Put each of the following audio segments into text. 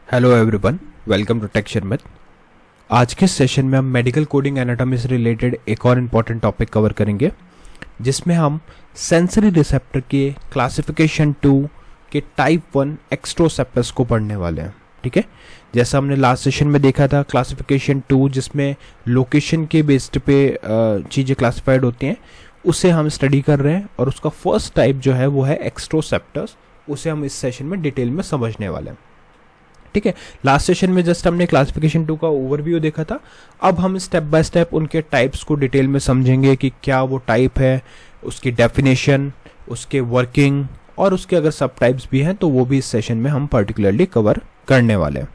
Hello everyone, welcome to tech Sharmit. आज के session में हम मेडिकल कोडिंग एनाटॉमी से रिलेटेड एक और इम्पॉर्टेंट टॉपिक कवर करेंगे, जिसमें हम सेंसरी रिसेप्टर के क्लासिफिकेशन 2 के टाइप 1 एक्स्ट्रोसेप्टर्स को पढ़ने वाले हैं। ठीक है, जैसा हमने लास्ट सेशन में देखा था क्लासिफिकेशन 2, जिसमें लोकेशन के बेस्ड पे चीज़ें क्लासिफाइड होती हैं, उसे हम स्टडी कर रहे हैं और उसका फर्स्ट टाइप जो है वो है एक्स्ट्रोसेप्टर्स। उसे हम इस सेशन में डिटेल में समझने वाले हैं। ठीक है, लास्ट सेशन में जस्ट हमने क्लासिफिकेशन 2 का ओवरव्यू देखा था। अब हम स्टेप बाय स्टेप उनके टाइप्स को डिटेल में समझेंगे कि क्या वो टाइप है, उसकी डेफिनेशन, उसके वर्किंग और उसके अगर सब टाइप्स भी हैं तो वो भी इस सेशन में हम पर्टिकुलरली कवर करने वाले हैं।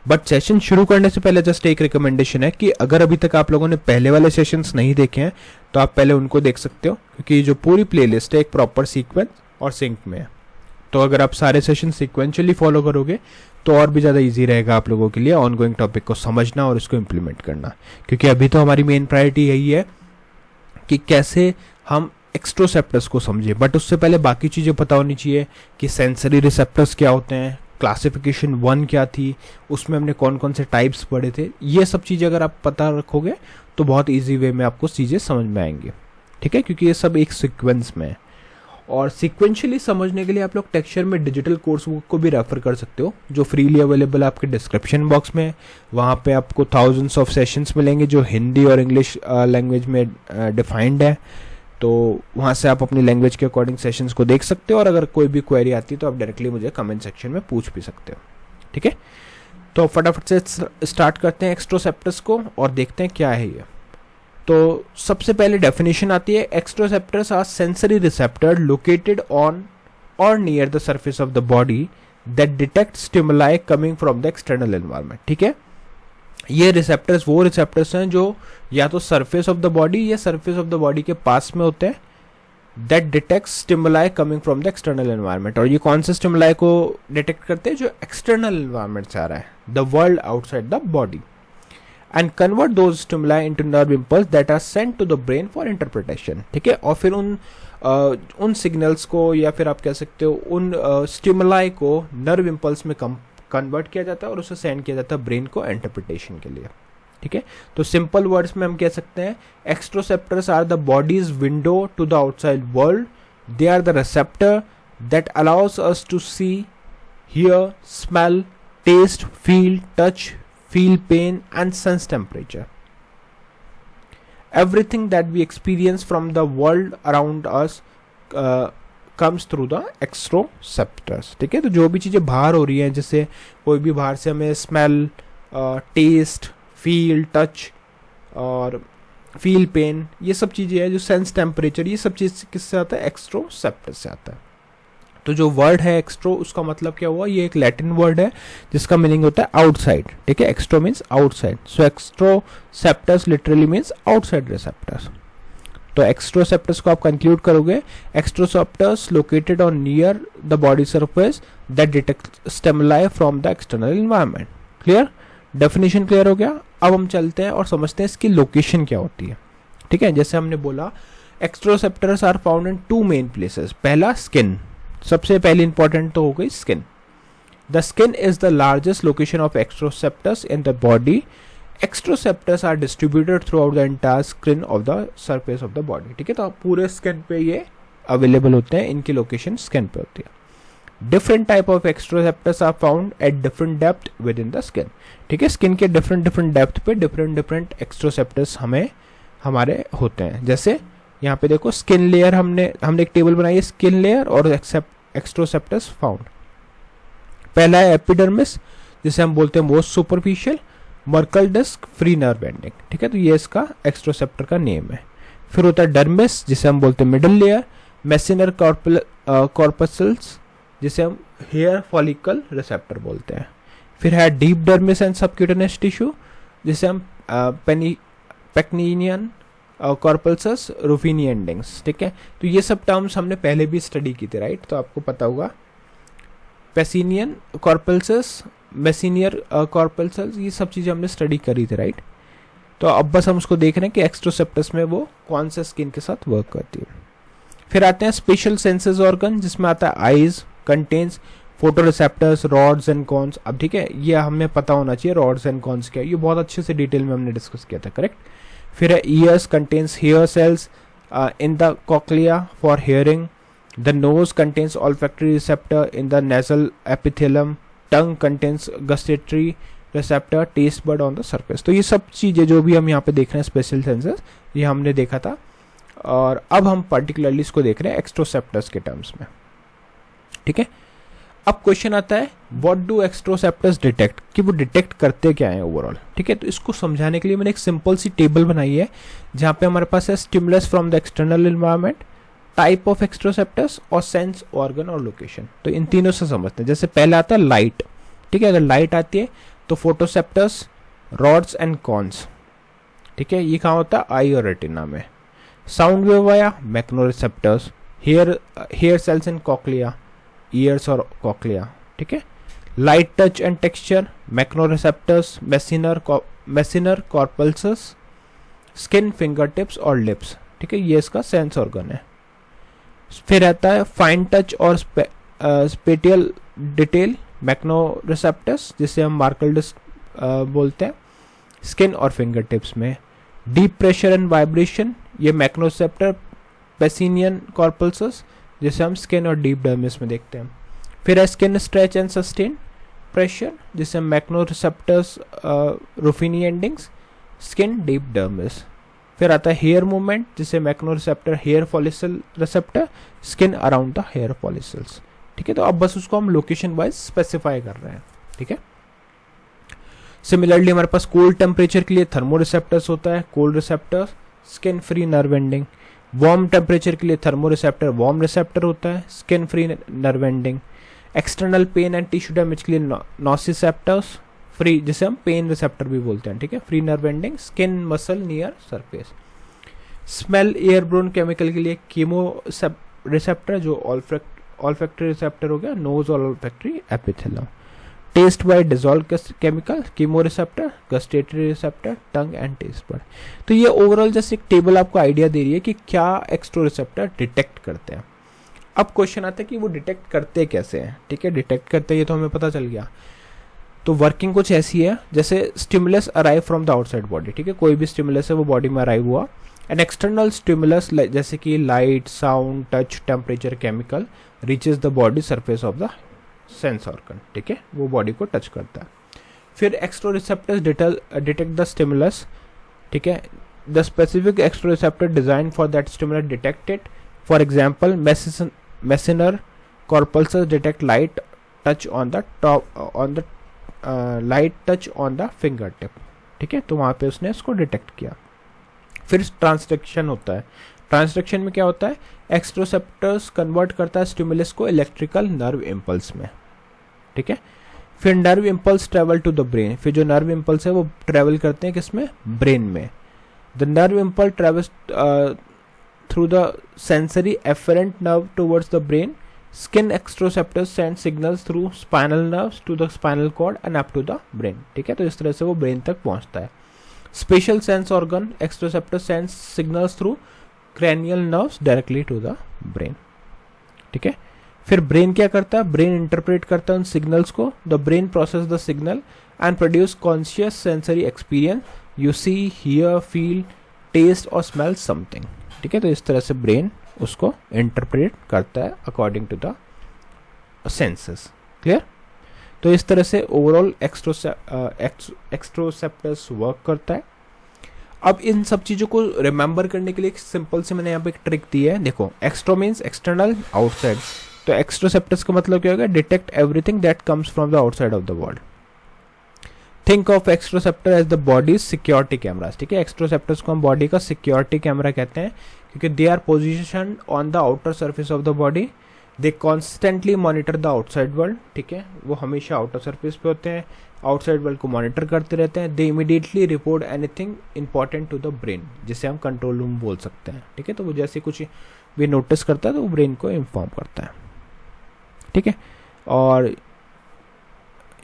बट सेशन शुरू करने से पहले जस्ट एक रिकमेंडेशन है कि अगर अभी तक आप लोगों ने पहले वाले सेशंस नहीं देखे हैं तो आप पहले उनको देख सकते हो, क्योंकि जो पूरी प्लेलिस्ट है एक प्रॉपर सीक्वेंस और सिंक में है। तो अगर आप सारे सेशन सिक्वेंशियली फॉलो करोगे तो और भी ज़्यादा इजी रहेगा आप लोगों के लिए ऑनगोइंग टॉपिक को समझना और इसको इम्प्लीमेंट करना, क्योंकि अभी तो हमारी मेन प्रायोरिटी यही है कि कैसे हम एक्स्ट्रोसेप्टर्स को समझें। बट उससे पहले बाकी चीज़ें पता होनी चाहिए कि सेंसरी रिसेप्टर्स क्या होते हैं, क्लासिफिकेशन 1 क्या थी, उसमें हमने कौन कौन से टाइप्स पढ़े थे। ये सब चीज़ें अगर आप पता रखोगे तो बहुत ईजी वे में आपको चीज़ें समझ में आएंगी। ठीक है, क्योंकि ये सब एक सिक्वेंस में है। और सीक्वेंशियली समझने के लिए आप लोग टेक्सचर में डिजिटल कोर्स बुक को भी रेफर कर सकते हो, जो फ्रीली अवेलेबल है आपके डिस्क्रिप्शन बॉक्स में। वहाँ पे आपको थाउजेंड्स ऑफ सेशंस मिलेंगे जो हिंदी और इंग्लिश लैंग्वेज में डिफाइंड है। तो वहाँ से आप अपनी लैंग्वेज के अकॉर्डिंग सेशंस को देख सकते हो, और अगर कोई भी क्वेरी आती है तो आप डायरेक्टली मुझे कमेंट सेक्शन में पूछ भी सकते हो। ठीक है, तो फटाफट से स्टार्ट करते हैं एक्स्ट्रोसेप्टर्स को और देखते हैं क्या है ये। तो सबसे पहले डेफिनेशन आती है, exteroceptors are sensory receptor located on or near the surface of the body that detect stimuli coming from the external environment. ठीक है, ये रिसेप्टर्स वो रिसेप्टर्स हैं जो या तो सरफेस ऑफ द बॉडी या सरफेस ऑफ द बॉडी के पास में होते हैं, that detect stimuli coming from the external environment. और ये कौन से स्टिमुलाई को डिटेक्ट करते हैं? जो एक्सटर्नल एनवायरनमेंट से आ रहा है, the world outside the body, and convert those stimuli into nerve impulse that are sent to the brain for interpretation। ठीक है, और फिर उन सिग्नल्स को या फिर आप कह सकते हो उन स्टिमुलाई को नर्व इम्पल्स में कन्वर्ट किया जाता है और उसे सेंड किया जाता है ब्रेन को इंटरप्रिटेशन के लिए। ठीक है, तो सिंपल वर्ड्स में हम कह सकते हैं exteroceptors are the body's window to the outside world. They are the receptor that allows us to see, hear, smell, taste, feel, touch, feel pain and sense temperature. Everything that we experience from the world around us comes through the extroceptors। ठीक है, तो जो भी चीज़ें बाहर हो रही हैं, जैसे कोई भी बाहर से हमें स्मेल, टेस्ट, फील, टच और फील पेन, ये सब चीज़ें हैं, जो सेंस टेम्परेचर, ये सब चीज़ किससे आता है? एक्स्ट्रोसेप्टर से आता है। तो जो वर्ड है एक्स्ट्रो, उसका मतलब क्या हुआ? ये एक लैटिन वर्ड है जिसका मीनिंग होता है आउटसाइड। ठीक है, extro means outside, so exteroceptors literally means outside receptors. तो एक्स्ट्रोसेप्टर्स को आप कंक्लूड करोगे, exteroceptors located on near the body surface that detect stimuli from the external environment. Clear, definition clear हो गया। अब हम चलते हैं और समझते हैं इसकी लोकेशन क्या होती है। ठीक है, जैसे हमने बोला exteroceptors are found in 2 main places. पहला स्किन, सबसे पहले इंपॉर्टेंट तो हो गई skin. The skin is the largest location of exteroceptors in the body. Exteroceptors are distributed throughout the entire skin of the surface of the body. ठीक है, तो पूरे स्किन पे ये अवेलेबल होते हैं, इनकी लोकेशन स्किन पे होती है। Different type of exteroceptors are found at different depth within the skin. ठीक है, स्किन के डिफरेंट डेप्थ पे डिफरेंट एक्स्ट्रोसेप्टर्स हमारे होते हैं। जैसे यहाँ पे देखो स्किन लेयर, हमने एक टेबल बनाई है, स्किन लेयर और एक्स्ट्रोसेप्टर्स फाउंड। पहला है एपिडर्मिस, जिसे हम बोलते हैं most superficial, Merkel disc, free nerve ending. ठीक है, तो ये इसका एक्स्ट्रोसेप्टर का नेम है। फिर होता है डर्मिस, जिसे हम बोलते हैं मिडल लेयर, मेसिनर कॉर्पसल्स, जिसे हम हेयर फॉलिकल रिसेप्टर बोलते हैं। फिर है deep dermis and subcutaneous tissue, जिसे हम पेक्निनियन कॉर्पल्सस, रूफिनी एंडिंग्स। ठीक है, तो ये सब टर्म्स हमने पहले भी स्टडी की थी, राइट? तो आपको पता होगा पेसिनियन कॉर्पल्सस, मेसिनियर कॉर्पल्सस, ये सब चीज़ें हमने स्टडी करी थी, राइट? तो अब बस हम उसको देख रहे हैं कि एक्स्ट्रोसेप्टर्स में वो कौन सा स्किन के साथ वर्क करती है। फिर आते हैं स्पेशल सेंसेस ऑर्गन, जिसमें आता है eyes, contains photo receptors, rods and cons. अब ठीक है, ये हमें पता होना चाहिए रॉड्स एंड कॉन्स क्या है, ये बहुत अच्छे से डिटेल में हमने डिस्कस किया था, करेक्ट। फिर है ears contains hair cells in the cochlea for hearing, the nose contains olfactory receptor in the nasal epithelium, tongue contains gustatory receptor, taste bud on the surface. तो ये सब चीज़ें जो भी हम यहाँ पे देख रहे हैं स्पेशल सेंसर्स, ये हमने देखा था। और अब हम पर्टिकुलरली इसको देख रहे हैं एक्स्ट्रोसेप्टर्स के टर्म्स में, ठीक है। अब क्वेश्चन आता है व्हाट डू एक्स्ट्रोसेप्टर्स डिटेक्ट, कि वो डिटेक्ट करते क्या है ओवरऑल, ठीक है। तो इसको समझाने के लिए मैंने एक सिंपल सी टेबल बनाई है जहाँ पे हमारे पास है stimulus from the external environment, type of exteroceptors और सेंस ऑर्गन और लोकेशन। तो इन तीनों से समझते हैं। जैसे पहला आता है लाइट, ठीक है। अगर लाइट आती है तो फोटोसेप्टर्स, रॉड्स एंड कॉन्स, ठीक है, ये कहाँ होता है, आई और रेटिना में। साउंड वेव आया, mechanoreceptors, hair cells in cochlea, ears और कॉक्लिया, ठीक है। Light touch and texture, mechanoreceptors, Meissner corpuscles, skin, finger tips और लिप्स, ठीक है, ये इसका सेंस ऑर्गन है। फिर आता है फाइन टच और स्पेटियल डिटेल, मैग्नोरिसेप्टर्स जिसे हम मार्कल डिस्क बोलते हैं, स्किन और फिंगर टिप्स में। डीप प्रेशर एंड वाइब्रेशन, ये मैग्नोरिसेप्टर, पेसिनियन कॉर्पल्सस जिसे हम स्किन और डीप डर्मिस में देखते हैं। फिर है skin stretch and sustain pressure जिसे हम mechanoreceptors, Ruffini endings, skin, deep dermis. फिर आता है हेयर मूवमेंट जिसे mechanoreceptor, hair follicle receptor, skin around the hair follicles, ठीक है। तो अब बस उसको हम लोकेशन वाइज स्पेसिफाई कर रहे हैं, ठीक है। सिमिलरली हमारे पास कोल्ड टेम्परेचर के लिए थर्मोरिसेप्टर्स होता है, cold receptor, skin free nerve ending. Warm temperature के लिए थर्मोरिसेप्टर, वार्म रिसेप्टर होता है, skin free nerve ending. External pain and tissue damage के लिए नोसिसेप्टर्स, फ्री जिसे हम पेन रिसेप्टर भी बोलते हैं, ठीक है, free nerve ending, skin muscle near surface. Smell airborne chemical के लिए कीमो रिसेप्टर जो ऑल्फैक्टरी रिसेप्टर हो गया, नोज और olfactory epithelium. Taste by dissolve chemical, chemo receptor, gustatory receptor, tongue and taste bud. तो ये ओवरऑल जैसे एक टेबल आपको आइडिया दे रही है कि क्या एक्स्ट्रो रिसेप्टर डिटेक्ट करते हैं। अब क्वेश्चन आता है कि वो डिटेक्ट करते कैसे हैं, ठीक है। डिटेक्ट करते ये तो हमें पता चल गया। तो वर्किंग कुछ ऐसी है जैसे stimulus arrive from the outside body, ठीक है, कोई भी स्टिमुलस है वो बॉडी में अराइव हुआ। एन एक्सटर्नल स्टिमुलस जैसे कि light, sound, touch, temperature, chemical reaches the body surface of the sense organ, ठीक है, वो बॉडी को टच करता है। फिर extro receptors detect the stimulus, ठीक है, the specific extro receptor design for that stimulus detect it. For example Meissner corpuscles detect light touch on the top light touch on the finger tip, ठीक है, तो वहाँ पे उसने इसको detect किया। फिर ट्रांसडक्शन होता है। ट्रांसडक्शन में क्या होता है, एक्स्ट्रोसेप्टर्स कन्वर्ट करता है स्टिमुलस को इलेक्ट्रिकल नर्व इम्पल्स में, ठीक है। फिर nerve impulse travel to the brain, फिर जो नर्व इम्पल्स है वो ट्रेवल करते हैं किसमें, ब्रेन में। The nerve impulse travels through the sensory afferent nerve towards the brain. Skin exteroceptors send signals through spinal nerves to the spinal cord and up to the brain, ठीक है, तो इस तरह से वो ब्रेन तक पहुंचता है। Special sense organ exteroceptor sense signals through cranial nerves directly to the brain, ठीक है। फिर ब्रेन क्या करता है, ब्रेन इंटरप्रेट करता है उन सिग्नल्स को। The brain process the signal and produce conscious sensory experience, you see, hear, feel, taste और स्मेल समथिंग, ठीक है। तो इस तरह से ब्रेन उसको इंटरप्रेट करता है according to the senses, clear. तो इस तरह से ओवरऑल एक्स्ट्रोसेप्टर्स वर्क करता है। अब इन सब चीज़ों को रिमेंबर करने के लिए एक सिंपल से मैंने यहाँ पे एक ट्रिक दी है। देखो, एक्स्ट्रो मीन्स एक्सटर्नल, आउटसाइड, तो एक्स्ट्रोसेप्टर्स का मतलब क्या होगा, detect everything that comes from the outside of the world. Think of exteroceptor as the body security cameras, ठीक है। एक्स्ट्रोसेप्टर्स को हम बॉडी का सिक्योरिटी कैमरा कहते हैं क्योंकि they are position on the outer surface of the body. They constantly monitor the outside world, ठीक है, वो हमेशा आउटर सर्फेस पे होते हैं, आउटसाइड वर्ल्ड को मॉनिटर करते रहते हैं। They immediately report anything important to the brain, जिसे हम कंट्रोल रूम बोल सकते हैं, ठीक है। तो वो जैसे कुछ भी नोटिस करता है तो वो ब्रेन को इन्फॉर्म करता है, ठीक है। और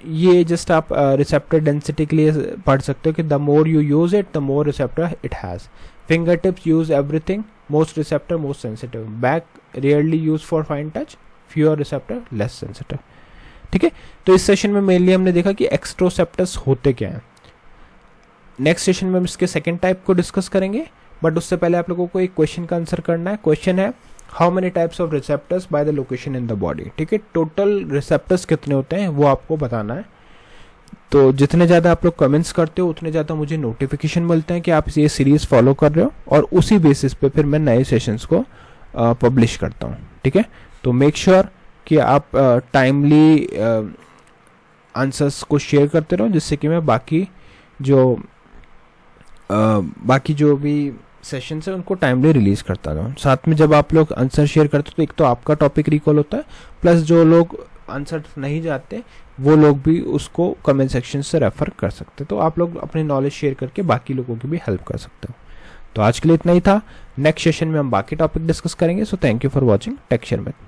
ये जस्ट आप रिसेप्टर डेंसिटी के लिए पढ़ सकते हो कि the more you use it the more receptor it has. Finger tips use everything, most receptor most sensitive. Back rarely use for fine touch, fewer receptor less sensitive. ठीक है। तो इस सेशन में मेनली हमने देखा कि एक्स्ट्रोसेप्टस होते क्या हैं। नेक्स्ट सेशन में हम इसके सेकेंड टाइप को डिस्कस करेंगे, बट उससे पहले आप लोगों को एक क्वेश्चन का आंसर करना है। क्वेश्चन है how many types of receptors by the location in the body. ठीक है, टोटल रिसेप्टर्स कितने होते हैं वो आपको बताना है। तो जितने ज़्यादा आप लोग कमेंट्स करते हो उतने ज़्यादा मुझे नोटिफिकेशन मिलते हैं कि आप ये सीरीज़ फॉलो कर रहे हो, और उसी बेसिस पे फिर मैं नए सेशंस को पब्लिश करता हूँ। ठीक है, तो मेक श्योर कि आप टाइमली आंसर्स को शेयर करते रहो, जिससे कि मैं बाकी जो भी सेशंस है उनको टाइमली रिलीज करता रहूँ। साथ में जब आप लोग आंसर शेयर करते हो तो एक तो आपका टॉपिक रिकॉल होता है, प्लस जो लोग आंसर नहीं जाते वो लोग भी उसको कमेंट सेक्शन से रेफर कर सकते, तो आप लोग अपनी नॉलेज शेयर करके बाकी लोगों की भी हेल्प कर सकते हो। तो आज के लिए इतना ही था। नेक्स्ट सेशन में हम बाकी टॉपिक डिस्कस करेंगे। So thank you for watching Tech Share math.